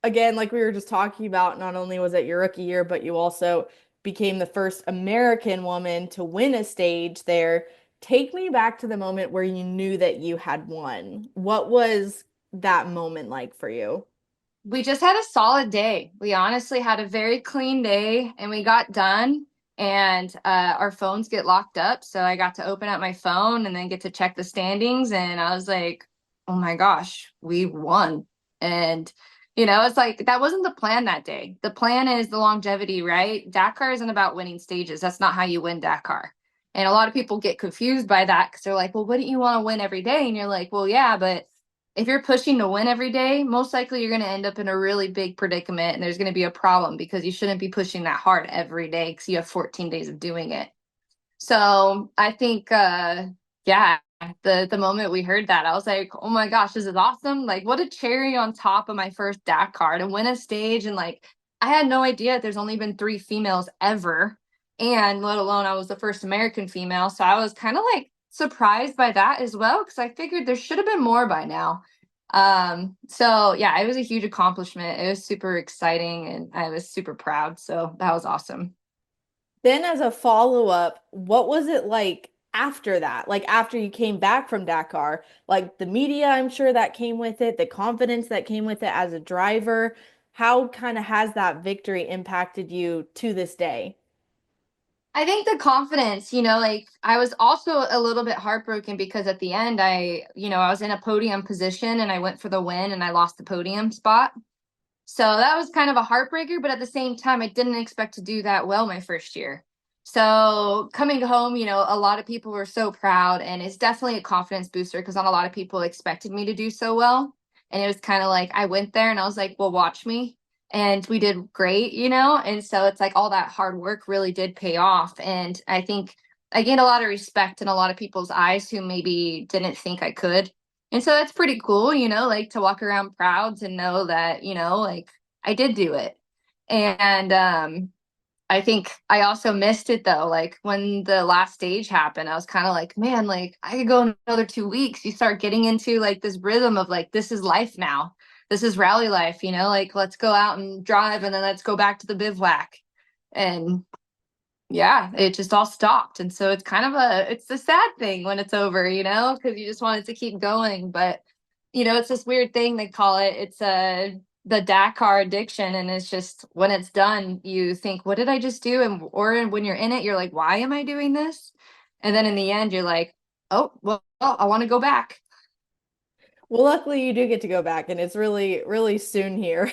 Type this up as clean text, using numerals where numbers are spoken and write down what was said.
again, like we were just talking about, not only was it your rookie year, but you also became the first American woman to win a stage there. Take me back to the moment where you knew that you had won. What was that moment like for you? We just had a solid day. We honestly had a very clean day and we got done and our phones get locked up. So I got to open up my phone and then get to check the standings. And I was like, oh my gosh, we won. And, it's like that wasn't the plan that day. The plan is the longevity, right? Dakar isn't about winning stages. That's not how you win Dakar. And a lot of people get confused by that because they're like, well, wouldn't you want to win every day? And you're like, well, yeah, but if you're pushing to win every day, most likely you're going to end up in a really big predicament and there's going to be a problem because you shouldn't be pushing that hard every day because you have 14 days of doing it. So I think, yeah, the moment we heard that, I was like, oh my gosh, this is awesome. Like, what a cherry on top of my first Dakar to win a stage. And like, I had no idea there's only been three females ever. And let alone I was the first American female. So I was kind of like surprised by that as well, because I figured there should have been more by now. So yeah, it was a huge accomplishment. It was super exciting and I was super proud. So that was awesome. Then, as a follow-up, what was it like after that? Like after you came back from Dakar, like the media, I'm sure that came with it, the confidence that came with it as a driver. How kind of has that victory impacted you to this day? I think the confidence, like I was also a little bit heartbroken because at the end, I was in a podium position and I went for the win and I lost the podium spot. So that was kind of a heartbreaker, but at the same time, I didn't expect to do that well my first year. So coming home, a lot of people were so proud and it's definitely a confidence booster because not a lot of people expected me to do so well. And it was kind of like I went there and I was like, well, watch me. And we did great. And so it's like all that hard work really did pay off. And I think I gained a lot of respect in a lot of people's eyes who maybe didn't think I could. And so that's pretty cool, like to walk around proud to know that, like I did do it. And I think I also missed it though. Like when the last stage happened, I was kind of like, man, like I could go another 2 weeks. You start getting into like this rhythm of like, this is life now. This is rally life, like let's go out and drive and then let's go back to the bivouac. And yeah, it just all stopped. And so it's a sad thing when it's over, because you just want it to keep going. But, it's this weird thing they call it. It's the Dakar addiction. And it's just when it's done, you think, what did I just do? Or when you're in it, you're like, why am I doing this? And then in the end, you're like, oh, well, I want to go back. Well, luckily you do get to go back and it's really, really soon here.